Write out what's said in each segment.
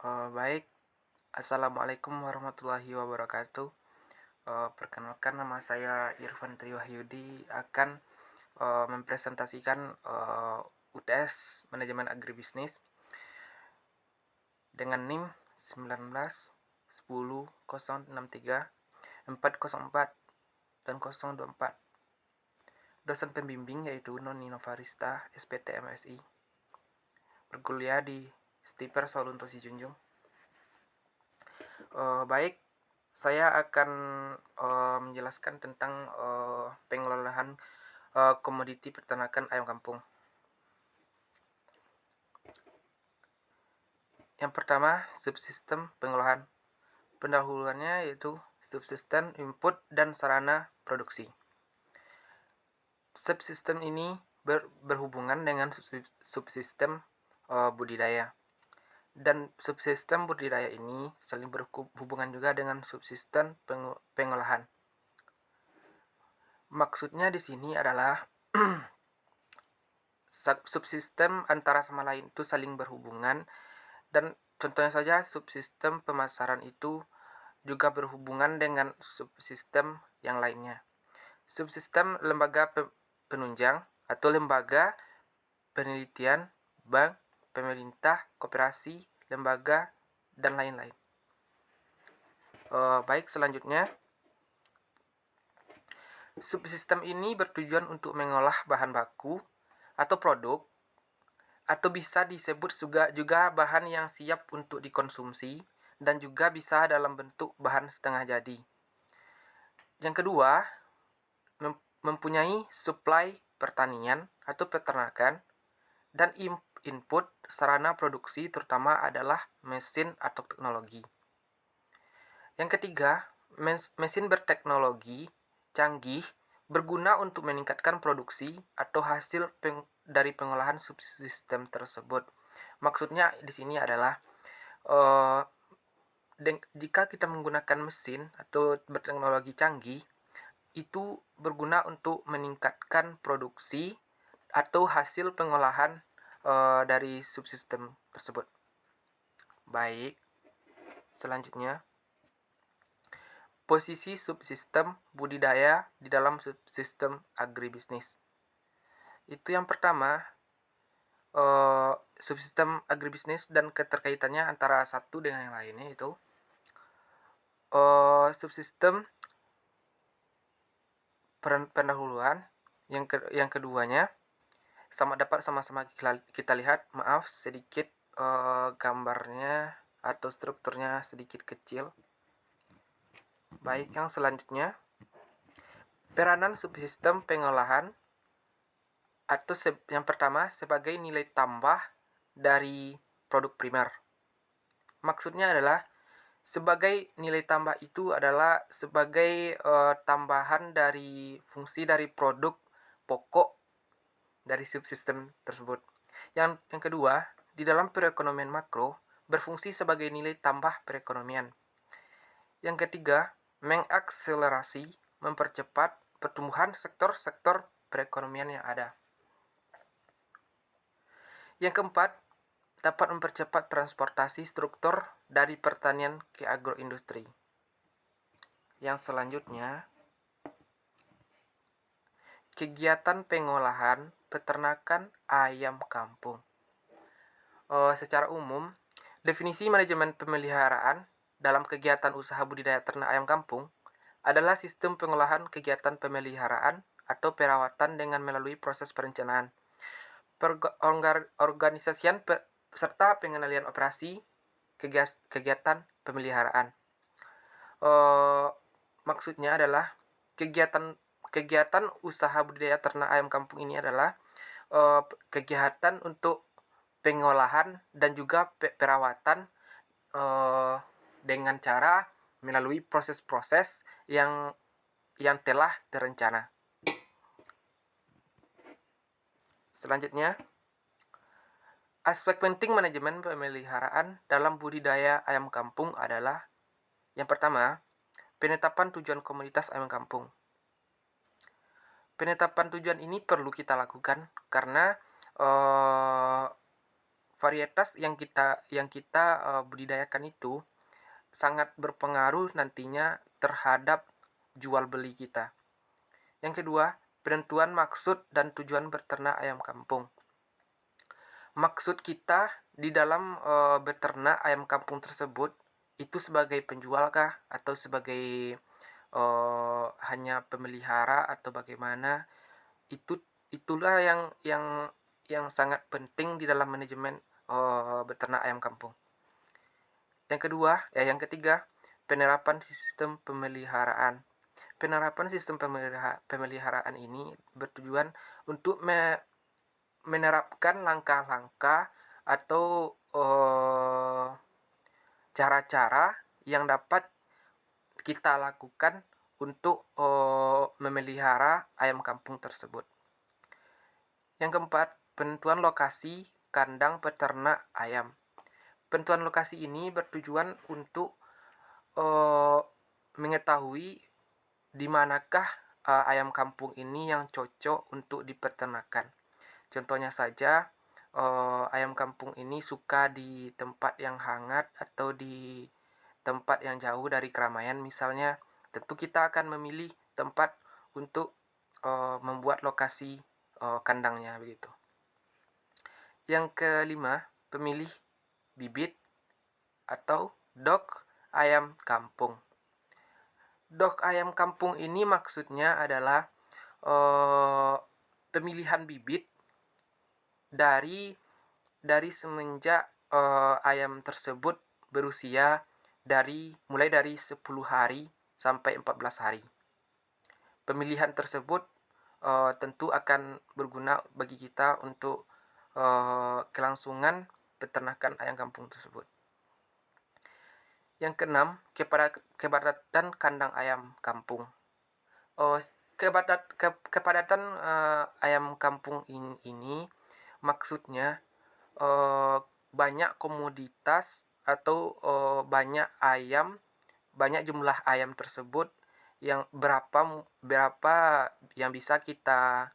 Baik, Assalamualaikum warahmatullahi wabarakatuh. Perkenalkan nama saya Irfan Triwahyudi akan mempresentasikan UTS Manajemen Agribisnis dengan NIM 19 10 063 404 dan 024. Dosen pembimbing yaitu Noni Novarista SPT MSI. Berkuliah di Stiper Solunto Sijunjung. Baik, saya akan menjelaskan tentang pengelolaan komoditi peternakan ayam kampung. Yang pertama, subsistem pengolahan. Pendahuluannya yaitu subsistem input dan sarana produksi. Subsistem ini berhubungan dengan subsistem budidaya. Dan subsistem budidaya ini saling berhubungan juga dengan subsistem pengolahan. Maksudnya di sini adalah subsistem antara sama lain itu saling berhubungan, dan contohnya saja subsistem pemasaran itu juga berhubungan dengan subsistem yang lainnya. Subsistem lembaga penunjang atau lembaga penelitian, bank, pemerintah, koperasi, lembaga, dan lain-lain. Baik, selanjutnya, subsistem ini bertujuan untuk mengolah bahan baku atau produk, atau bisa disebut juga bahan yang siap untuk dikonsumsi, dan juga bisa dalam bentuk bahan setengah jadi. Yang kedua, mempunyai supply pertanian atau peternakan, dan input sarana produksi terutama adalah mesin atau teknologi. Yang ketiga, mesin berteknologi canggih berguna untuk meningkatkan produksi atau hasil dari pengolahan subsistem tersebut. Maksudnya di sini adalah jika kita menggunakan mesin atau berteknologi canggih, itu berguna untuk meningkatkan produksi atau hasil pengolahan dari subsistem tersebut. Baik, selanjutnya, posisi subsistem budidaya di dalam subsistem agribisnis. Itu yang pertama, subsistem agribisnis dan keterkaitannya antara satu dengan yang lainnya itu subsistem pendahuluan. Yang keduanya dapat sama-sama kita lihat. Maaf, sedikit gambarnya atau strukturnya sedikit kecil. Baik, yang selanjutnya, peranan subsistem pengolahan atau yang pertama sebagai nilai tambah dari produk primer. Maksudnya adalah sebagai nilai tambah itu adalah sebagai tambahan dari fungsi dari produk pokok dari subsistem tersebut. Yang kedua, di dalam perekonomian makro berfungsi sebagai nilai tambah perekonomian. Yang ketiga, mengakselerasi, mempercepat pertumbuhan sektor-sektor perekonomian yang ada. Yang keempat, dapat mempercepat transportasi struktur dari pertanian ke agroindustri. Yang selanjutnya, kegiatan pengolahan peternakan ayam kampung. Secara umum, definisi manajemen pemeliharaan dalam kegiatan usaha budidaya ternak ayam kampung adalah sistem pengolahan kegiatan pemeliharaan atau perawatan dengan melalui proses perencanaan, organisasian serta pengendalian operasi kegiatan pemeliharaan. Maksudnya adalah kegiatan usaha budidaya ternak ayam kampung ini adalah kegiatan untuk pengolahan dan juga perawatan dengan cara melalui proses-proses yang telah terencana. Selanjutnya, aspek penting manajemen pemeliharaan dalam budidaya ayam kampung adalah yang pertama, penetapan tujuan komunitas ayam kampung. Penetapan tujuan ini perlu kita lakukan karena varietas yang kita budidayakan itu sangat berpengaruh nantinya terhadap jual beli kita. Yang kedua, penentuan maksud dan tujuan beternak ayam kampung. Maksud kita di dalam beternak ayam kampung tersebut itu sebagai penjual kah atau sebagai hanya pemelihara atau bagaimana? Itulah yang sangat penting di dalam manajemen beternak ayam kampung. Yang ketiga, penerapan sistem pemeliharaan. Penerapan sistem pemeliharaan ini bertujuan untuk menerapkan langkah-langkah atau cara-cara yang dapat kita lakukan untuk memelihara ayam kampung tersebut. Yang keempat, penentuan lokasi kandang peternak ayam. Penentuan lokasi ini bertujuan untuk mengetahui di manakah ayam kampung ini yang cocok untuk dipeternakan. Contohnya saja, ayam kampung ini suka di tempat yang hangat atau di tempat yang jauh dari keramaian misalnya. Tentu kita akan memilih tempat untuk membuat lokasi kandangnya begitu. Yang kelima, pemilih bibit atau dok ayam kampung. Dok ayam kampung ini maksudnya adalah pemilihan bibit dari semenjak ayam tersebut berusia mulai dari 10 hari sampai 14 hari. Pemilihan tersebut tentu akan berguna bagi kita untuk kelangsungan peternakan ayam kampung tersebut. Yang keenam, kepadatan kandang ayam kampung. Kepadatan ayam kampung ini maksudnya banyak komoditas atau banyak jumlah ayam tersebut yang berapa yang bisa kita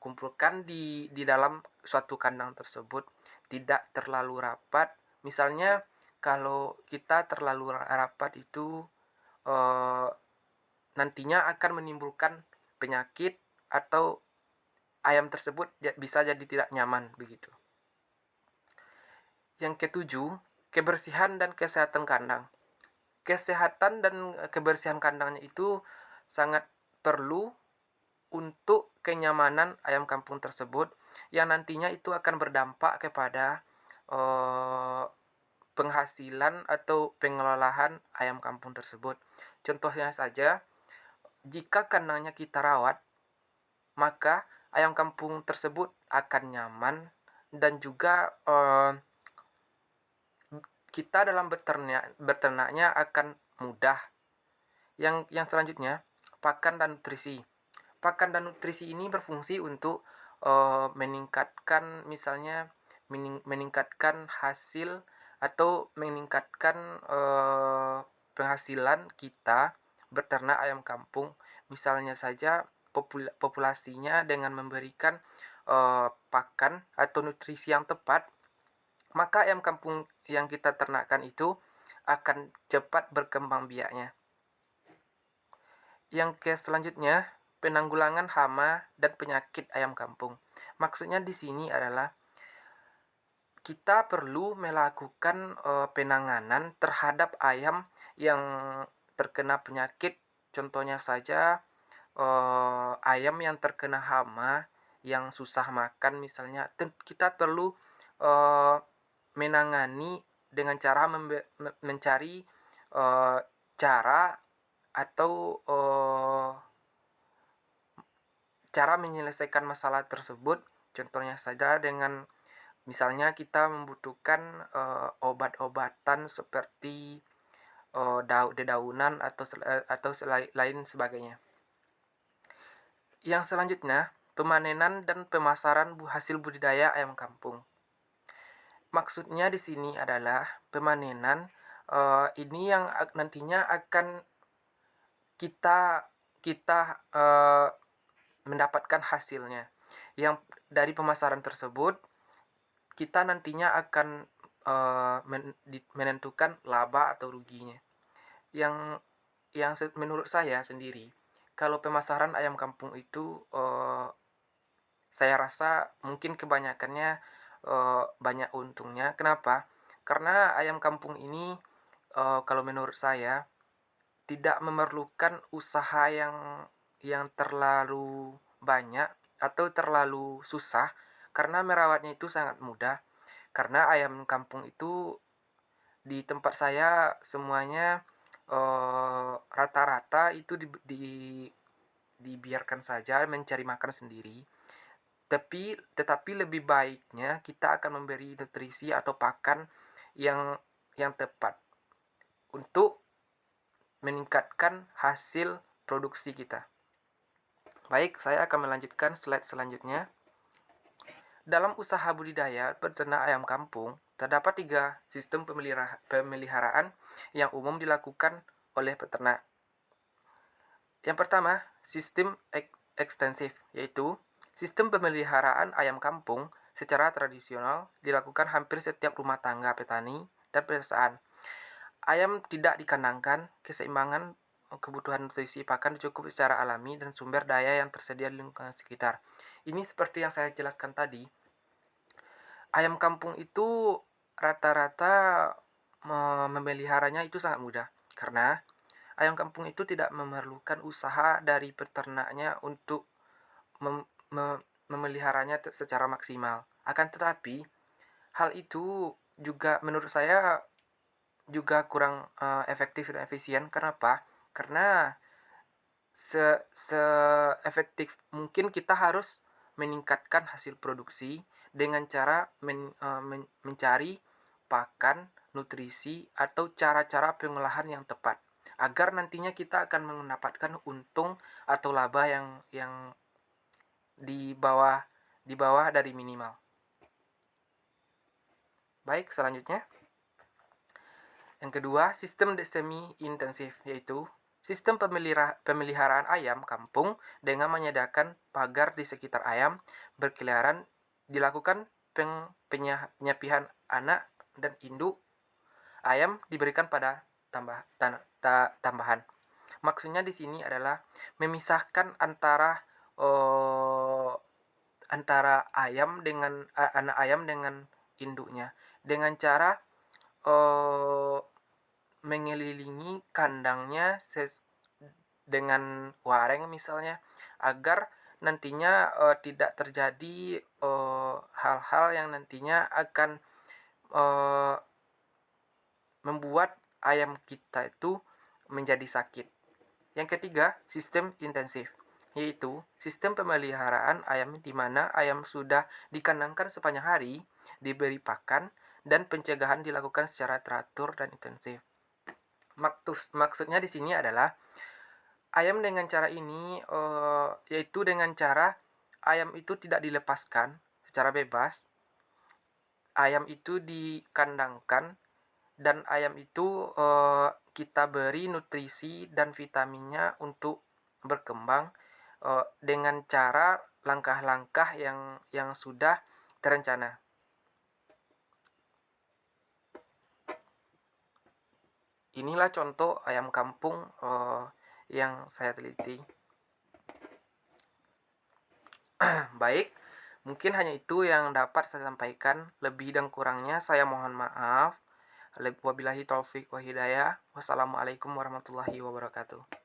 kumpulkan di dalam suatu kandang tersebut, tidak terlalu rapat. Misalnya kalau kita terlalu rapat itu nantinya akan menimbulkan penyakit atau ayam tersebut bisa jadi tidak nyaman begitu. Yang ketujuh, kebersihan dan kesehatan kandang. Kesehatan dan kebersihan kandangnya itu sangat perlu untuk kenyamanan ayam kampung tersebut, yang nantinya itu akan berdampak kepada penghasilan atau pengelolaan ayam kampung tersebut. Contohnya saja, jika kandangnya kita rawat, maka ayam kampung tersebut akan nyaman dan juga kita dalam beternaknya akan mudah. Yang selanjutnya, pakan dan nutrisi. Pakan dan nutrisi ini berfungsi untuk meningkatkan meningkatkan hasil atau meningkatkan penghasilan kita beternak ayam kampung. Misalnya saja populasinya dengan memberikan pakan atau nutrisi yang tepat, maka ayam kampung yang kita ternakkan itu akan cepat berkembang biaknya. Yang selanjutnya, penanggulangan hama dan penyakit ayam kampung. Maksudnya di sini adalah kita perlu melakukan penanganan terhadap ayam yang terkena penyakit. Contohnya saja ayam yang terkena hama, yang susah makan misalnya, kita perlu menangani dengan cara mencari cara atau cara menyelesaikan masalah tersebut. Contohnya saja dengan misalnya kita membutuhkan obat-obatan seperti dedaunan atau lain sebagainya. Yang selanjutnya, pemanenan dan pemasaran hasil budidaya ayam kampung. Maksudnya di sini adalah pemanenan ini yang nantinya akan kita mendapatkan hasilnya. Yang dari pemasaran tersebut kita nantinya akan menentukan laba atau ruginya. Yang menurut saya sendiri, kalau pemasaran ayam kampung itu saya rasa mungkin kebanyakannya banyak untungnya. Kenapa? Karena ayam kampung ini kalau menurut saya tidak memerlukan usaha yang terlalu banyak atau terlalu susah, karena merawatnya itu sangat mudah. Karena ayam kampung itu di tempat saya semuanya rata-rata itu dibiarkan saja mencari makan sendiri. Tetapi lebih baiknya kita akan memberi nutrisi atau pakan yang tepat untuk meningkatkan hasil produksi kita. Baik, saya akan melanjutkan slide selanjutnya. Dalam usaha budidaya peternak ayam kampung, terdapat 3 sistem pemeliharaan yang umum dilakukan oleh peternak. Yang pertama, sistem ekstensif, yaitu sistem pemeliharaan ayam kampung secara tradisional dilakukan hampir setiap rumah tangga petani dan pedesaan. Ayam tidak dikandangkan, keseimbangan kebutuhan nutrisi pakan cukup secara alami dan sumber daya yang tersedia di lingkungan sekitar. Ini seperti yang saya jelaskan tadi, ayam kampung itu rata-rata memeliharanya itu sangat mudah, karena ayam kampung itu tidak memerlukan usaha dari peternaknya untuk memeliharanya secara maksimal. Akan tetapi, hal itu juga menurut saya juga kurang efektif dan efisien. Kenapa? Karena efektif mungkin kita harus meningkatkan hasil produksi dengan cara mencari pakan, nutrisi, atau cara-cara pengolahan yang tepat, agar nantinya kita akan mendapatkan untung atau laba yang di bawah dari minimal. Baik, selanjutnya. Yang kedua, sistem semi intensif, yaitu sistem pemeliharaan ayam kampung dengan menyediakan pagar di sekitar ayam berkeliaran, dilakukan penyapihan anak dan induk ayam diberikan pada tambahan. Maksudnya di sini adalah memisahkan antara ayam dengan anak ayam dengan induknya dengan cara mengelilingi kandangnya dengan wareng misalnya, agar nantinya tidak terjadi hal-hal yang nantinya akan membuat ayam kita itu menjadi sakit. Yang ketiga, sistem intensif, yaitu sistem pemeliharaan ayam di mana ayam sudah dikandangkan sepanjang hari, diberi pakan, dan pencegahan dilakukan secara teratur dan intensif. Maksudnya di sini adalah ayam dengan cara ini yaitu dengan cara ayam itu tidak dilepaskan secara bebas, ayam itu dikandangkan, dan ayam itu kita beri nutrisi dan vitaminnya untuk berkembang dengan cara langkah-langkah yang sudah terencana. Inilah contoh ayam kampung yang saya teliti. Baik, mungkin hanya itu yang dapat saya sampaikan. Lebih dan kurangnya saya mohon maaf. Wabillahi taufik wa hidayah. Wassalamualaikum warahmatullahi wabarakatuh.